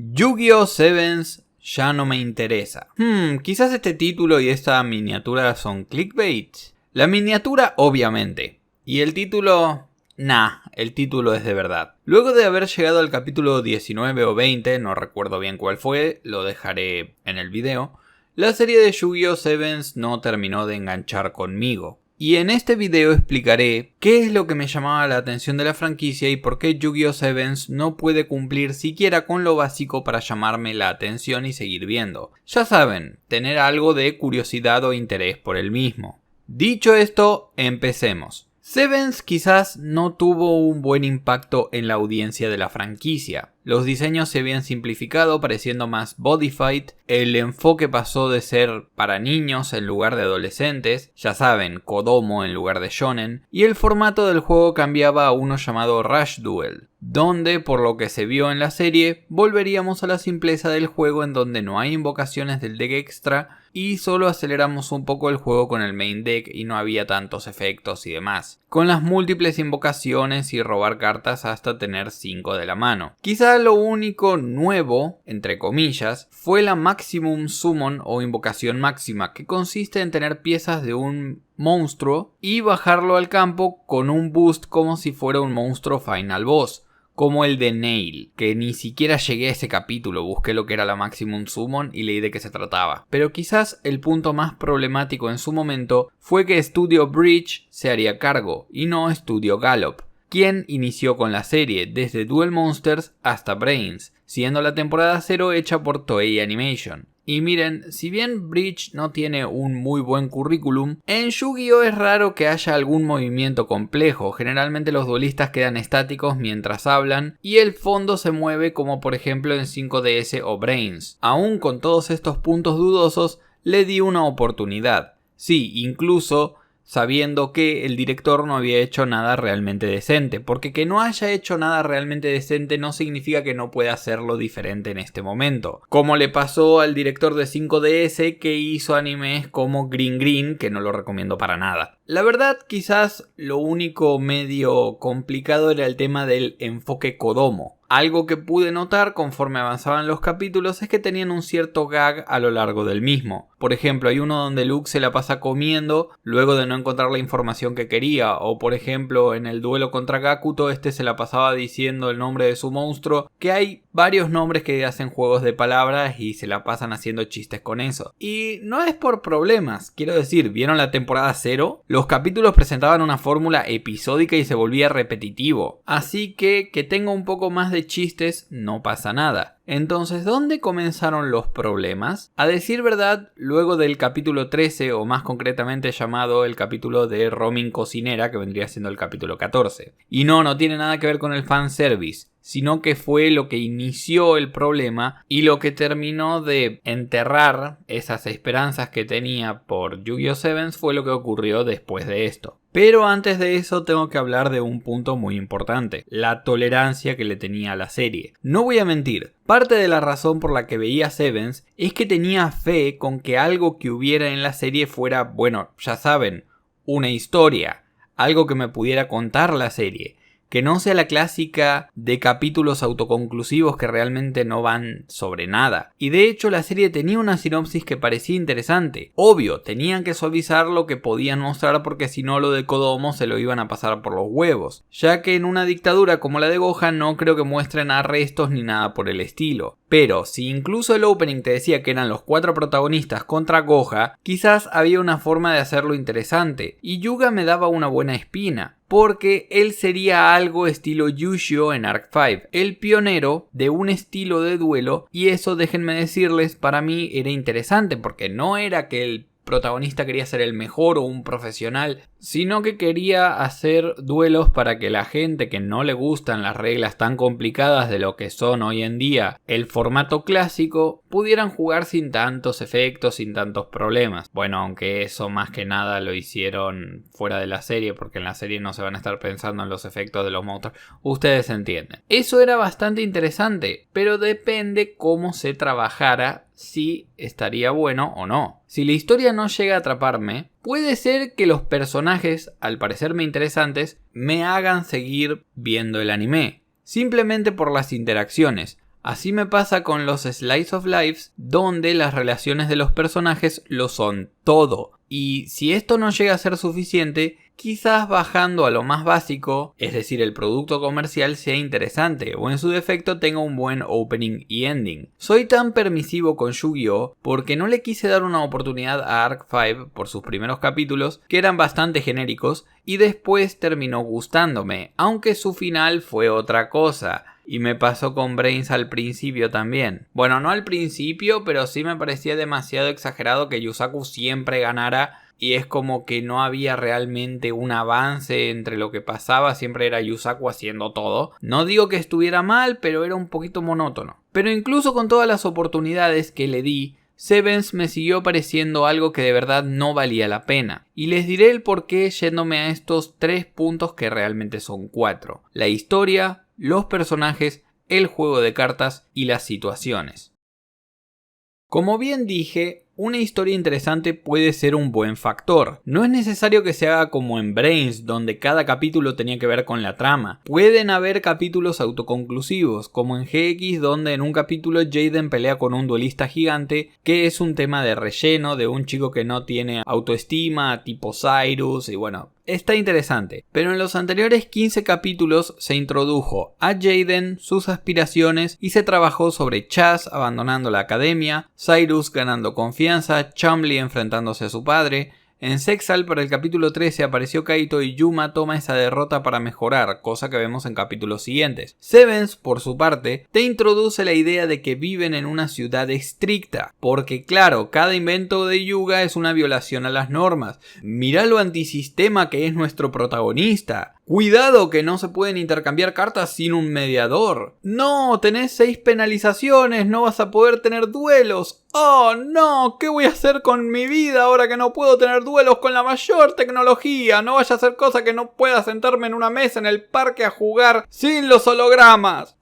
Yu-Gi-Oh! Sevens ya no me interesa. Quizás este título y esta miniatura son clickbait. La miniatura, obviamente. Y el título... Nah, el título es de verdad. Luego de haber llegado al capítulo 19 o 20, no recuerdo bien cuál fue, lo dejaré en el video, la serie de Yu-Gi-Oh! Sevens no terminó de enganchar conmigo. Y en este video explicaré qué es lo que me llamaba la atención de la franquicia y por qué Yu-Gi-Oh! Sevens no puede cumplir siquiera con lo básico para llamarme la atención y seguir viendo. Ya saben, tener algo de curiosidad o interés por el mismo. Dicho esto, empecemos. Sevens quizás no tuvo un buen impacto en la audiencia de la franquicia. Los diseños se habían simplificado, pareciendo más body-fight, el enfoque pasó de ser para niños en lugar de adolescentes, ya saben, Kodomo en lugar de shonen, y el formato del juego cambiaba a uno llamado Rush Duel, donde, por lo que se vio en la serie, volveríamos a la simpleza del juego en donde no hay invocaciones del deck extra y solo aceleramos un poco el juego con el main deck y no había tantos efectos y demás, con las múltiples invocaciones y robar cartas hasta tener 5 de la mano. Quizá lo único nuevo, entre comillas, fue la Maximum Summon o invocación máxima, que consiste en tener piezas de un monstruo y bajarlo al campo con un boost como si fuera un monstruo final boss, como el de Nail, que ni siquiera llegué a ese capítulo, busqué lo que era la Maximum Summon y leí de qué se trataba. Pero quizás el punto más problemático en su momento fue que Studio Bridge se haría cargo, y no Studio Gallop, quien inició con la serie desde Duel Monsters hasta Brains, siendo la temporada 0 hecha por Toei Animation. Y miren, si bien Bridge no tiene un muy buen currículum, en Yu-Gi-Oh! Es raro que haya algún movimiento complejo, generalmente los duelistas quedan estáticos mientras hablan y el fondo se mueve como por ejemplo en 5DS o Brains. Aún con todos estos puntos dudosos, le di una oportunidad. Sí, incluso sabiendo que el director no había hecho nada realmente decente, porque que no haya hecho nada realmente decente no significa que no pueda hacerlo diferente en este momento, como le pasó al director de 5DS que hizo animes como Green Green, que no lo recomiendo para nada. La verdad, quizás lo único medio complicado era el tema del enfoque Kodomo. Algo que pude notar conforme avanzaban los capítulos es que tenían un cierto gag a lo largo del mismo. Por ejemplo, hay uno donde Luke se la pasa comiendo luego de no encontrar la información que quería. O por ejemplo, en el duelo contra Gakuto, este se la pasaba diciendo el nombre de su monstruo. Que hay varios nombres que hacen juegos de palabras y se la pasan haciendo chistes con eso. Y no es por problemas, quiero decir, ¿vieron la temporada 0? Los capítulos presentaban una fórmula episódica y se volvía repetitivo. Así que tenga un poco más de chistes no pasa nada. Entonces, ¿dónde comenzaron los problemas? A decir verdad, luego del capítulo 13, o más concretamente llamado el capítulo de Romin Cocinera, que vendría siendo el capítulo 14. Y no tiene nada que ver con el fanservice, sino que fue lo que inició el problema y lo que terminó de enterrar esas esperanzas que tenía por Yu-Gi-Oh! Sevens fue lo que ocurrió después de esto. Pero antes de eso tengo que hablar de un punto muy importante, la tolerancia que le tenía a la serie. No voy a mentir, parte de la razón por la que veía Sevens es que tenía fe con que algo que hubiera en la serie fuera, bueno, ya saben, una historia, algo que me pudiera contar la serie. Que no sea la clásica de capítulos autoconclusivos que realmente no van sobre nada. Y de hecho la serie tenía una sinopsis que parecía interesante. Obvio, tenían que suavizar lo que podían mostrar porque si no lo de Kodomo se lo iban a pasar por los huevos. Ya que en una dictadura como la de Gohan no creo que muestren arrestos ni nada por el estilo. Pero si incluso el opening te decía que eran los 4 protagonistas contra Gohan, quizás había una forma de hacerlo interesante. Y Yuga me daba una buena espina, porque él sería algo estilo Yushio en Arc 5, el pionero de un estilo de duelo, y eso déjenme decirles para mí era interesante porque no era que el protagonista quería ser el mejor o un profesional, sino que quería hacer duelos para que la gente que no le gustan las reglas tan complicadas de lo que son hoy en día el formato clásico, pudieran jugar sin tantos efectos, sin tantos problemas. Bueno, aunque eso más que nada lo hicieron fuera de la serie, porque en la serie no se van a estar pensando en los efectos de los monstruos, ustedes entienden. Eso era bastante interesante, pero depende cómo se trabajara si estaría bueno o no. Si la historia no llega a atraparme, puede ser que los personajes, al parecerme interesantes, me hagan seguir viendo el anime, simplemente por las interacciones. Así me pasa con los Slice of Lives, donde las relaciones de los personajes lo son todo. Y si esto no llega a ser suficiente, quizás bajando a lo más básico, es decir, el producto comercial, sea interesante, o en su defecto tenga un buen opening y ending. Soy tan permisivo con Yu-Gi-Oh! Porque no le quise dar una oportunidad a Arc 5 por sus primeros capítulos, que eran bastante genéricos, y después terminó gustándome, aunque su final fue otra cosa. Y me pasó con Brains al principio también. Bueno, no al principio, pero sí me parecía demasiado exagerado que Yusaku siempre ganara. Y es como que no había realmente un avance entre lo que pasaba, siempre era Yusaku haciendo todo. No digo que estuviera mal, pero era un poquito monótono. Pero incluso con todas las oportunidades que le di, Sevens me siguió pareciendo algo que de verdad no valía la pena. Y les diré el porqué yéndome a estos 3 puntos que realmente son 4. La historia, los personajes, el juego de cartas y las situaciones. Como bien dije, una historia interesante puede ser un buen factor. No es necesario que se haga como en Brains, donde cada capítulo tenía que ver con la trama. Pueden haber capítulos autoconclusivos, como en GX, donde en un capítulo Jaden pelea con un duelista gigante, que es un tema de relleno de un chico que no tiene autoestima, tipo Cyrus, y bueno, está interesante. Pero en los anteriores 15 capítulos se introdujo a Jaden, sus aspiraciones, y se trabajó sobre Chaz abandonando la academia, Cyrus ganando confianza, Chumley enfrentándose a su padre. En Sexal para el capítulo 13 apareció Kaito y Yuma toma esa derrota para mejorar, cosa que vemos en capítulos siguientes. Sevens, por su parte, te introduce la idea de que viven en una ciudad estricta, porque claro, cada invento de Yuga es una violación a las normas. Mirá lo antisistema que es nuestro protagonista. Cuidado que no se pueden intercambiar cartas sin un mediador. No, tenés 6 penalizaciones, no vas a poder tener duelos. Oh no, ¿qué voy a hacer con mi vida ahora que no puedo tener duelos con la mayor tecnología? No vaya a ser cosa que no pueda sentarme en una mesa en el parque a jugar sin los hologramas.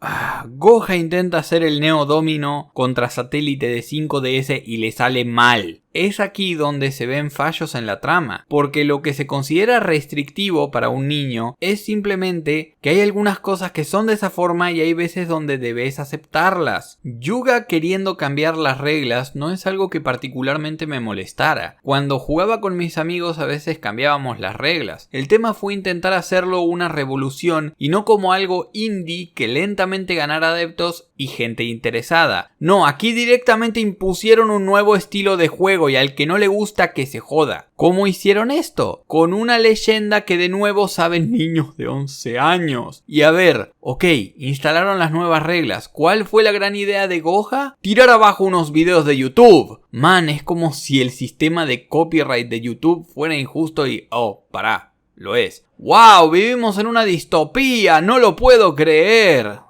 Goja intenta hacer el Neo Domino contra satélite de 5DS y le sale mal. Es aquí donde se ven fallos en la trama, porque lo que se considera restrictivo para un niño es simplemente que hay algunas cosas que son de esa forma y hay veces donde debes aceptarlas. Yuga queriendo cambiar las reglas no es algo que particularmente me molestara. Cuando jugaba con mis amigos a veces cambiábamos las reglas. El tema fue intentar hacerlo una revolución y no como algo indie que lentamente ganara adeptos y gente interesada. No, aquí directamente impusieron un nuevo estilo de juego y al que no le gusta que se joda. ¿Cómo hicieron esto? Con una leyenda que de nuevo saben niños de 11 años. Y a ver, ok, instalaron las nuevas reglas. ¿Cuál fue la gran idea de Goja? Tirar abajo unos videos de YouTube. Man, es como si el sistema de copyright de YouTube fuera injusto y... oh, pará, lo es. ¡Wow! Vivimos en una distopía, no lo puedo creer.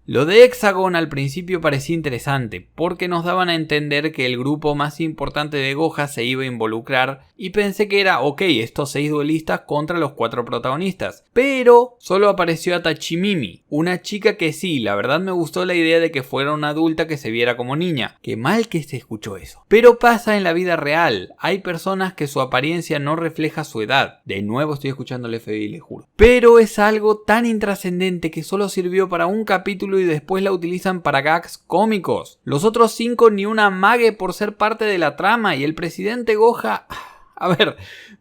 Lo de Hexagon al principio parecía interesante porque nos daban a entender que el grupo más importante de Goja se iba a involucrar y pensé que era ok, estos 6 duelistas contra los 4 protagonistas, pero solo apareció a Tachimimi, una chica que sí, la verdad me gustó la idea de que fuera una adulta que se viera como niña, qué mal que se escuchó eso, pero pasa en la vida real, hay personas que su apariencia no refleja su edad, de nuevo estoy escuchando el FBI, les juro, pero es algo tan intrascendente que solo sirvió para un capítulo y después la utilizan para gags cómicos. Los otros 5 ni una mague por ser parte de la trama y el presidente Goja... A ver,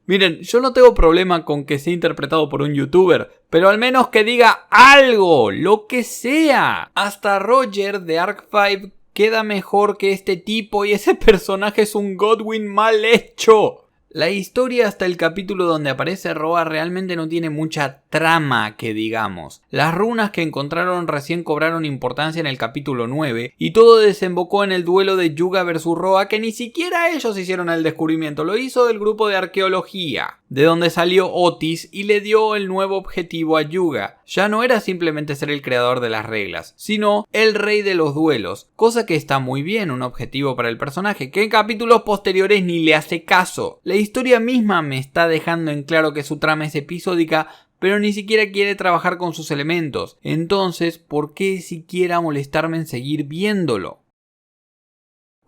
miren, yo no tengo problema con que sea interpretado por un youtuber, pero al menos que diga algo, lo que sea. Hasta Roger de Arc 5 queda mejor que este tipo y ese personaje es un Godwin mal hecho. La historia hasta el capítulo donde aparece Roa realmente no tiene mucha trama que digamos. Las runas que encontraron recién cobraron importancia en el capítulo 9 y todo desembocó en el duelo de Yuga vs Roa que ni siquiera ellos hicieron el descubrimiento, lo hizo el grupo de arqueología, de donde salió Otis y le dio el nuevo objetivo a Yuga. Ya no era simplemente ser el creador de las reglas, sino el rey de los duelos, cosa que está muy bien, un objetivo para el personaje, que en capítulos posteriores ni le hace caso. La historia misma me está dejando en claro que su trama es episódica, pero ni siquiera quiere trabajar con sus elementos. Entonces, ¿por qué siquiera molestarme en seguir viéndolo?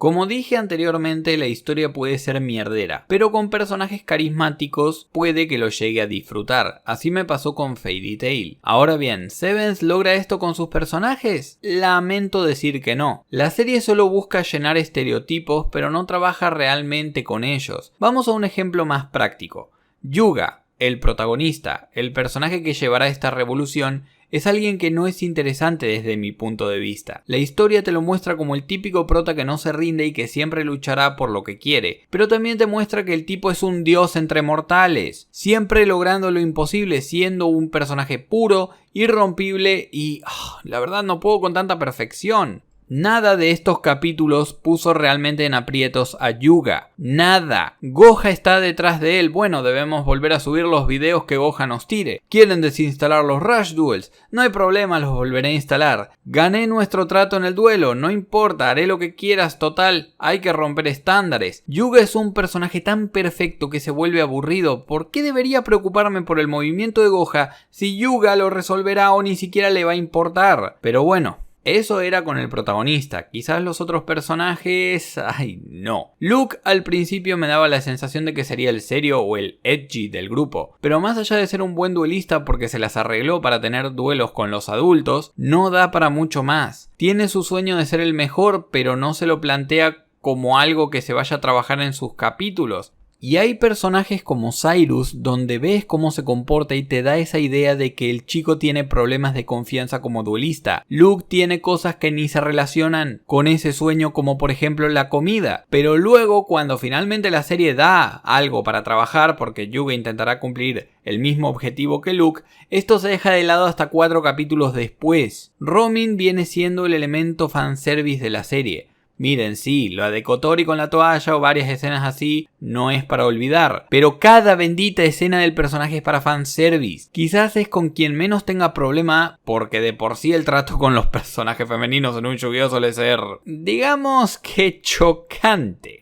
Como dije anteriormente, la historia puede ser mierdera, pero con personajes carismáticos puede que lo llegue a disfrutar. Así me pasó con Fairy Tail. Ahora bien, ¿Severance logra esto con sus personajes? Lamento decir que no. La serie solo busca llenar estereotipos, pero no trabaja realmente con ellos. Vamos a un ejemplo más práctico. Yuga, el protagonista, el personaje que llevará esta revolución, es alguien que no es interesante desde mi punto de vista. La historia te lo muestra como el típico prota que no se rinde y que siempre luchará por lo que quiere, pero también te muestra que el tipo es un dios entre mortales, siempre logrando lo imposible, siendo un personaje puro, irrompible y la verdad no puedo con tanta perfección. Nada de estos capítulos puso realmente en aprietos a Yuga. Nada. Goha está detrás de él. Bueno, debemos volver a subir los videos que Goha nos tire. ¿Quieren desinstalar los Rush Duels? No hay problema, los volveré a instalar. Gané nuestro trato en el duelo. No importa, haré lo que quieras. Total, hay que romper estándares. Yuga es un personaje tan perfecto que se vuelve aburrido. ¿Por qué debería preocuparme por el movimiento de Goha si Yuga lo resolverá o ni siquiera le va a importar? Pero bueno. Eso era con el protagonista, quizás los otros personajes... no. Luke al principio me daba la sensación de que sería el serio o el edgy del grupo, pero más allá de ser un buen duelista porque se las arregló para tener duelos con los adultos, no da para mucho más. Tiene su sueño de ser el mejor, pero no se lo plantea como algo que se vaya a trabajar en sus capítulos. Y hay personajes como Cyrus donde ves cómo se comporta y te da esa idea de que el chico tiene problemas de confianza como duelista. Luke tiene cosas que ni se relacionan con ese sueño, como por ejemplo la comida. Pero luego cuando finalmente la serie da algo para trabajar, porque Yuga intentará cumplir el mismo objetivo que Luke, esto se deja de lado hasta 4 capítulos después. Romin viene siendo el elemento fanservice de la serie. Miren, sí, lo de Kotori con la toalla o varias escenas así no es para olvidar, pero cada bendita escena del personaje es para fanservice. Quizás es con quien menos tenga problema porque de por sí el trato con los personajes femeninos en un Yu-Gi-Oh suele ser, digamos que chocante.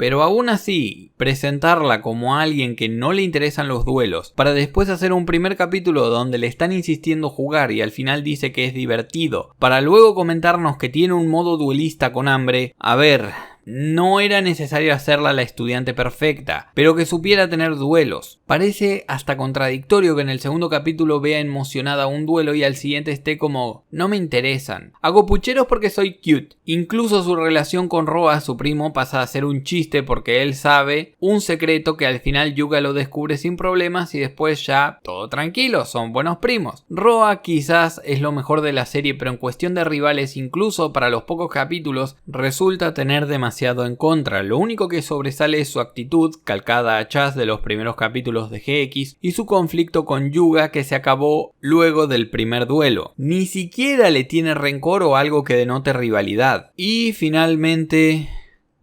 Pero aún así, presentarla como a alguien que no le interesan los duelos, para después hacer un primer capítulo donde le están insistiendo jugar y al final dice que es divertido, para luego comentarnos que tiene un modo duelista con hambre, a ver... No era necesario hacerla la estudiante perfecta, pero que supiera tener duelos. Parece hasta contradictorio que en el segundo capítulo vea emocionada un duelo y al siguiente esté como, no me interesan. Hago pucheros porque soy cute. Incluso su relación con Roa, su primo, pasa a ser un chiste porque él sabe un secreto que al final Yuga lo descubre sin problemas y después ya todo tranquilo, son buenos primos. Roa quizás es lo mejor de la serie, pero en cuestión de rivales, incluso para los pocos capítulos, resulta tener demasiado en contra. Lo único que sobresale es su actitud, calcada a Chaz de los primeros capítulos de GX, y su conflicto con Yuga que se acabó luego del primer duelo. Ni siquiera le tiene rencor o algo que denote rivalidad. Y finalmente...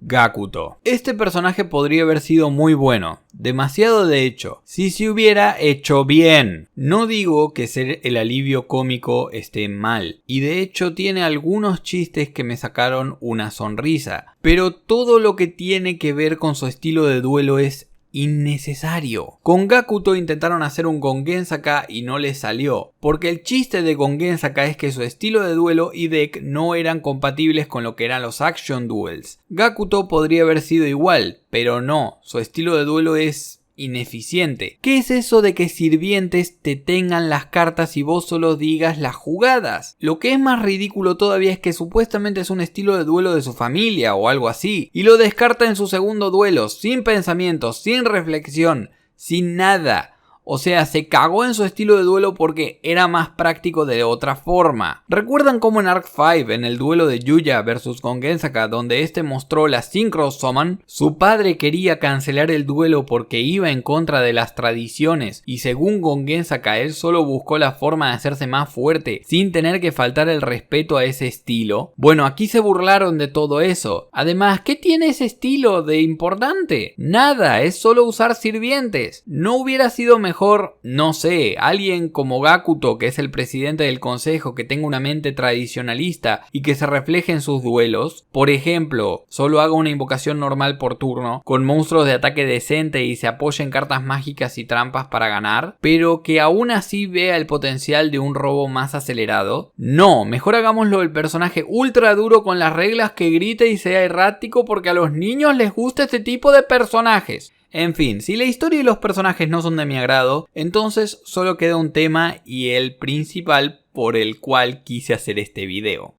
Gakuto. Este personaje podría haber sido muy bueno, demasiado de hecho, si se hubiera hecho bien. No digo que ser el alivio cómico esté mal, y de hecho tiene algunos chistes que me sacaron una sonrisa, pero todo lo que tiene que ver con su estilo de duelo es innecesario. Con Gakuto intentaron hacer un Gongensaka y no les salió, porque el chiste de Gongensaka es que su estilo de duelo y deck no eran compatibles con lo que eran los Action Duels. Gakuto podría haber sido igual, pero no, su estilo de duelo es ineficiente. ¿Qué es eso de que sirvientes te tengan las cartas y vos solo digas las jugadas? Lo que es más ridículo todavía es que supuestamente es un estilo de duelo de su familia o algo así, y lo descarta en su segundo duelo, sin pensamientos, sin reflexión, sin nada. O sea, se cagó en su estilo de duelo porque era más práctico de otra forma. ¿Recuerdan cómo en Arc 5, en el duelo de Yuya vs Gongensaka, donde este mostró la Synchro Summon, su padre quería cancelar el duelo porque iba en contra de las tradiciones y según Gongensaka él solo buscó la forma de hacerse más fuerte sin tener que faltar el respeto a ese estilo? Bueno, aquí se burlaron de todo eso. Además, ¿qué tiene ese estilo de importante? Nada, es solo usar sirvientes. ¿No hubiera sido mejor mejor, no sé, alguien como Gakuto, que es el presidente del consejo, que tenga una mente tradicionalista y que se refleje en sus duelos. Por ejemplo, solo haga una invocación normal por turno, con monstruos de ataque decente y se apoye en cartas mágicas y trampas para ganar, pero que aún así vea el potencial de un robo más acelerado. No, mejor hagámoslo el personaje ultra duro con las reglas, que grite y sea errático, porque a los niños les gusta este tipo de personajes. En fin, si la historia y los personajes no son de mi agrado, entonces solo queda un tema, y el principal por el cual quise hacer este video.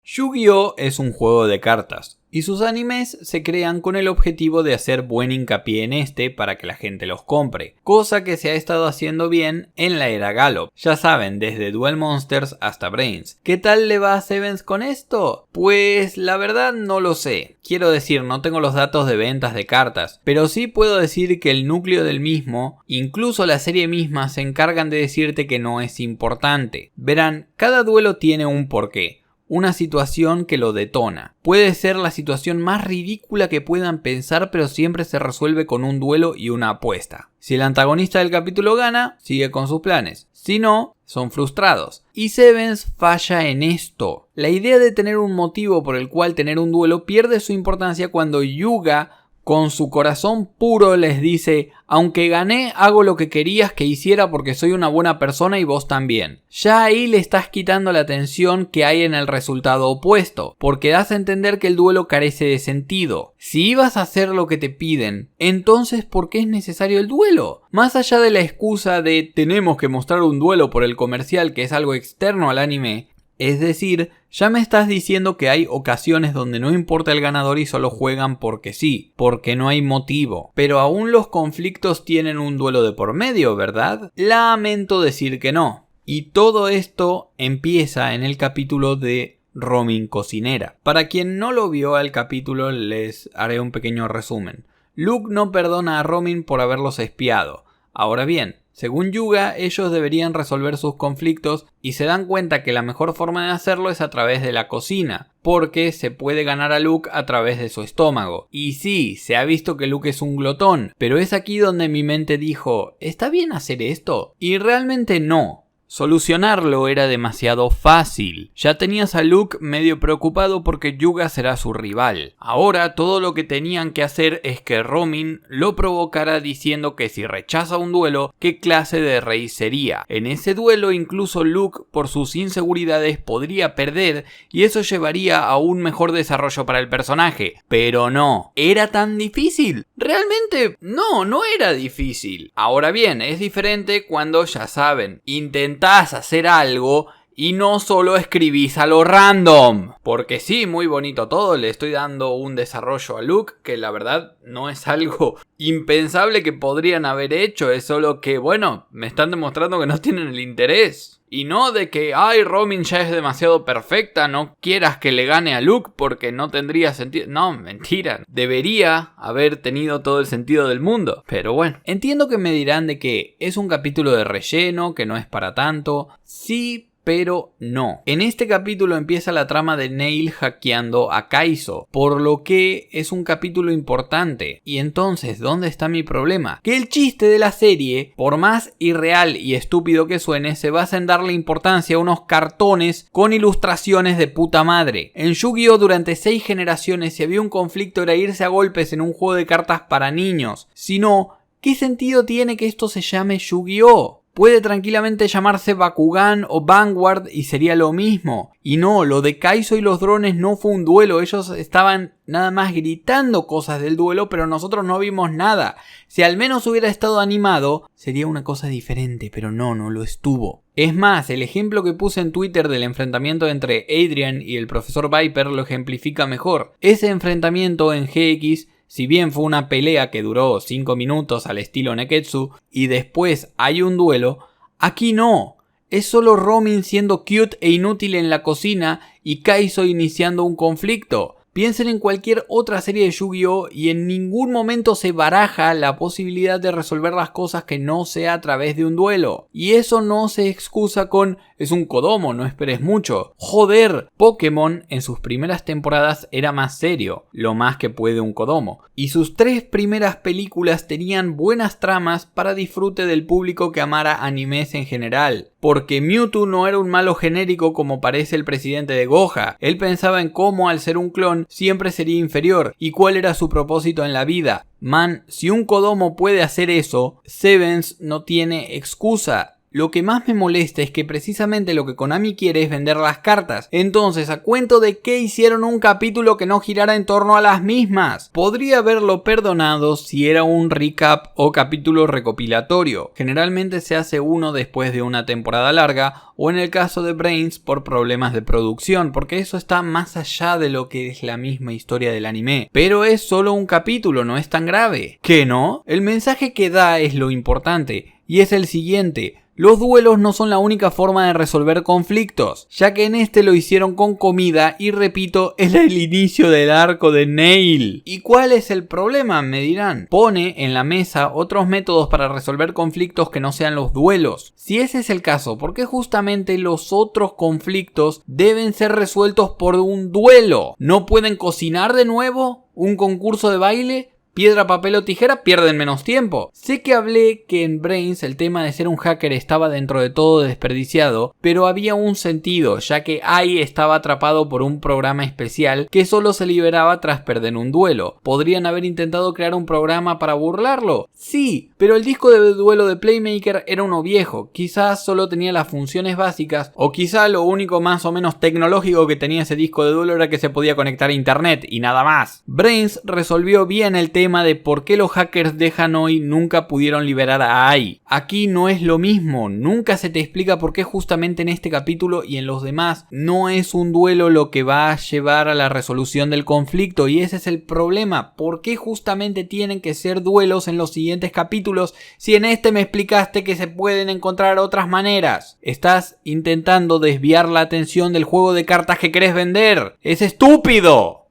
Yu-Gi-Oh! Es un juego de cartas, y sus animes se crean con el objetivo de hacer buen hincapié en este para que la gente los compre, cosa que se ha estado haciendo bien en la era Gallop. Ya saben, desde Duel Monsters hasta Brains. ¿Qué tal le va a Sevens con esto? Pues la verdad no lo sé. Quiero decir, no tengo los datos de ventas de cartas, pero sí puedo decir que el núcleo del mismo, incluso la serie misma, se encargan de decirte que no es importante. Verán, cada duelo tiene un porqué. Una situación que lo detona. Puede ser la situación más ridícula que puedan pensar, pero siempre se resuelve con un duelo y una apuesta. Si el antagonista del capítulo gana, sigue con sus planes. Si no, son frustrados. Y Sevens falla en esto. La idea de tener un motivo por el cual tener un duelo pierde su importancia cuando Yuga, con su corazón puro, les dice: aunque gané, hago lo que querías que hiciera porque soy una buena persona y vos también. Ya ahí le estás quitando la tensión que hay en el resultado opuesto, porque das a entender que el duelo carece de sentido. Si ibas a hacer lo que te piden, entonces ¿por qué es necesario el duelo? Más allá de la excusa de tenemos que mostrar un duelo por el comercial, que es algo externo al anime, es decir, ya me estás diciendo que hay ocasiones donde no importa el ganador y solo juegan porque sí, porque no hay motivo. Pero aún los conflictos tienen un duelo de por medio, ¿verdad? Lamento decir que no. Y todo esto empieza en el capítulo de Romin Cocinera. Para quien no lo vio al capítulo, les haré un pequeño resumen. Luke no perdona a Romin por haberlos espiado. Ahora bien, según Yuga, ellos deberían resolver sus conflictos y se dan cuenta que la mejor forma de hacerlo es a través de la cocina, porque se puede ganar a Luke a través de su estómago. Y sí, se ha visto que Luke es un glotón, pero es aquí donde mi mente dijo: ¿está bien hacer esto? Y realmente no. Solucionarlo era demasiado fácil. Ya tenías a Luke medio preocupado porque Yuga será su rival. Ahora todo lo que tenían que hacer es que Romin lo provocara diciendo que si rechaza un duelo, ¿qué clase de rey sería? En ese duelo incluso Luke, por sus inseguridades, podría perder y eso llevaría a un mejor desarrollo para el personaje. Pero no, ¿era tan difícil? Realmente no era difícil. Ahora bien, es diferente cuando, ya saben, intentás hacer algo y no solo escribís a lo random. Porque sí, muy bonito todo, le estoy dando un desarrollo a Luke que la verdad no es algo impensable que podrían haber hecho, es solo que, bueno, me están demostrando que no tienen el interés. Y no de que, ay, Romin ya es demasiado perfecta, no quieras que le gane a Luke porque no tendría sentido. No, mentira. Debería haber tenido todo el sentido del mundo. Pero bueno, entiendo que me dirán de que es un capítulo de relleno, que no es para tanto. Sí, pero no. En este capítulo empieza la trama de Neil hackeando a Kaizo, por lo que es un capítulo importante. Y entonces, ¿dónde está mi problema? Que el chiste de la serie, por más irreal y estúpido que suene, se basa en darle importancia a unos cartones con ilustraciones de puta madre. En Yu-Gi-Oh! Durante 6 generaciones, si había un conflicto era irse a golpes en un juego de cartas para niños. Si no, ¿qué sentido tiene que esto se llame Yu-Gi-Oh? Puede tranquilamente llamarse Bakugan o Vanguard y sería lo mismo. Y no, lo de Kaizo y los drones no fue un duelo, ellos estaban nada más gritando cosas del duelo, pero nosotros no vimos nada. Si al menos hubiera estado animado, sería una cosa diferente, pero no lo estuvo. Es más, el ejemplo que puse en Twitter del enfrentamiento entre Adrian y el profesor Viper lo ejemplifica mejor. Ese enfrentamiento en GX, si bien fue una pelea que duró 5 minutos al estilo Neketsu y después hay un duelo, aquí no. Es solo Romin siendo cute e inútil en la cocina y Kaizo iniciando un conflicto. Piensen en cualquier otra serie de Yu-Gi-Oh! Y en ningún momento se baraja la posibilidad de resolver las cosas que no sea a través de un duelo. Y eso no se excusa con es un Kodomo, no esperes mucho. Joder, Pokémon en sus primeras temporadas era más serio, lo más que puede un Kodomo. Y sus 3 primeras películas tenían buenas tramas para disfrute del público que amara animes en general. Porque Mewtwo no era un malo genérico como parece el presidente de Goha. Él pensaba en cómo al ser un clon siempre sería inferior y cuál era su propósito en la vida. Man, si un Kodomo puede hacer eso, Sevens no tiene excusa. Lo que más me molesta es que precisamente lo que Konami quiere es vender las cartas. Entonces, ¿a cuento de qué hicieron un capítulo que no girara en torno a las mismas? Podría haberlo perdonado si era un recap o capítulo recopilatorio. Generalmente se hace uno después de una temporada larga o en el caso de Brains por problemas de producción, porque eso está más allá de lo que es la misma historia del anime. Pero es solo un capítulo, no es tan grave. ¿Qué no? El mensaje que da es lo importante y es el siguiente. Los duelos no son la única forma de resolver conflictos, ya que en este lo hicieron con comida y repito, era el inicio del arco de Nail. ¿Y cuál es el problema? Me dirán. Pone en la mesa otros métodos para resolver conflictos que no sean los duelos. Si ese es el caso, ¿por qué justamente los otros conflictos deben ser resueltos por un duelo? ¿No pueden cocinar de nuevo? ¿Un concurso de baile? Piedra, papel o tijera, pierden menos tiempo. Sé que hablé que en Brains el tema de ser un hacker estaba dentro de todo desperdiciado, pero había un sentido, ya que Ai estaba atrapado por un programa especial que solo se liberaba tras perder un duelo. ¿Podrían haber intentado crear un programa para burlarlo? Sí, pero el disco de duelo de Playmaker era uno viejo, quizás solo tenía las funciones básicas, o quizá lo único más o menos tecnológico que tenía ese disco de duelo era que se podía conectar a internet y nada más. Brains resolvió bien el tema de por qué los hackers de Hanoi nunca pudieron liberar a Ai. Aquí no es lo mismo, nunca se te explica por qué justamente en este capítulo y en los demás no es un duelo lo que va a llevar a la resolución del conflicto, y ese es el problema. ¿Por qué justamente tienen que ser duelos en los siguientes capítulos si en este me explicaste que se pueden encontrar otras maneras? Estás intentando desviar la atención del juego de cartas que querés vender. ¡Es estúpido!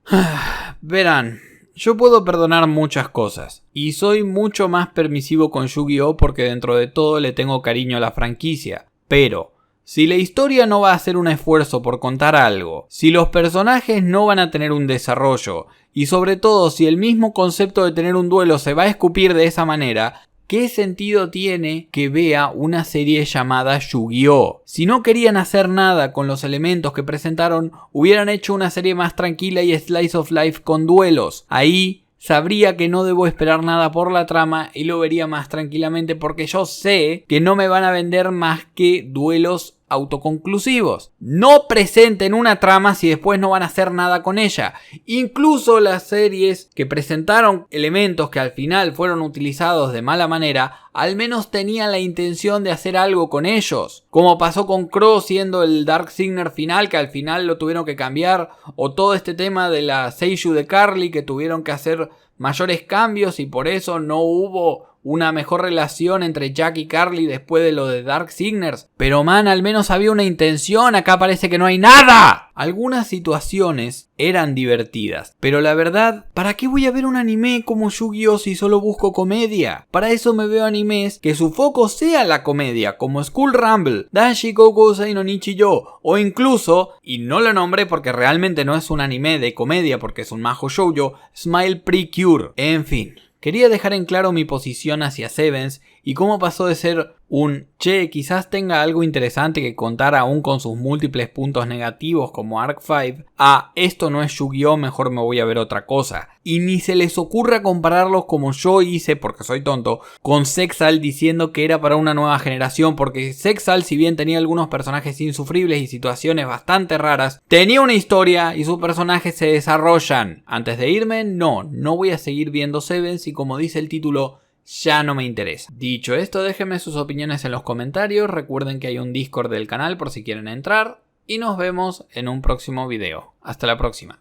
Verán, yo puedo perdonar muchas cosas, y soy mucho más permisivo con Yu-Gi-Oh! Porque dentro de todo le tengo cariño a la franquicia. Pero, si la historia no va a hacer un esfuerzo por contar algo, si los personajes no van a tener un desarrollo, y sobre todo si el mismo concepto de tener un duelo se va a escupir de esa manera, ¿qué sentido tiene que vea una serie llamada Yu-Gi-Oh? Si no querían hacer nada con los elementos que presentaron, hubieran hecho una serie más tranquila y slice of life con duelos. Ahí sabría que no debo esperar nada por la trama y lo vería más tranquilamente porque yo sé que no me van a vender más que duelos autoconclusivos. No presenten una trama si después no van a hacer nada con ella. Incluso las series que presentaron elementos que al final fueron utilizados de mala manera, al menos tenían la intención de hacer algo con ellos. Como pasó con Crow siendo el Dark Signer final, que al final lo tuvieron que cambiar. O todo este tema de la Seiyuu de Carly, que tuvieron que hacer mayores cambios y por eso no hubo una mejor relación entre Jack y Carly después de lo de Dark Signers. Pero man, al menos había una intención, acá parece que no hay nada. Algunas situaciones eran divertidas, pero la verdad, ¿para qué voy a ver un anime como Yu-Gi-Oh si solo busco comedia? Para eso me veo animes que su foco sea la comedia, como School Rumble, Danshi Kokusei no Nichijou, o incluso, y no lo nombré porque realmente no es un anime de comedia porque es un mahou shoujo, Smile Precure. En fin. Quería dejar en claro mi posición hacia Sevens y cómo pasó de ser un che, quizás tenga algo interesante que contar aún con sus múltiples puntos negativos como Arc 5, a esto no es Yu-Gi-Oh, mejor me voy a ver otra cosa. Y ni se les ocurra compararlos como yo hice, porque soy tonto, con Sexal diciendo que era para una nueva generación, porque Sexal, si bien tenía algunos personajes insufribles y situaciones bastante raras, tenía una historia y sus personajes se desarrollan. Antes de irme, no voy a seguir viendo Sevens y como dice el título, ya no me interesa. Dicho esto, déjenme sus opiniones en los comentarios, recuerden que hay un Discord del canal por si quieren entrar y nos vemos en un próximo video. Hasta la próxima.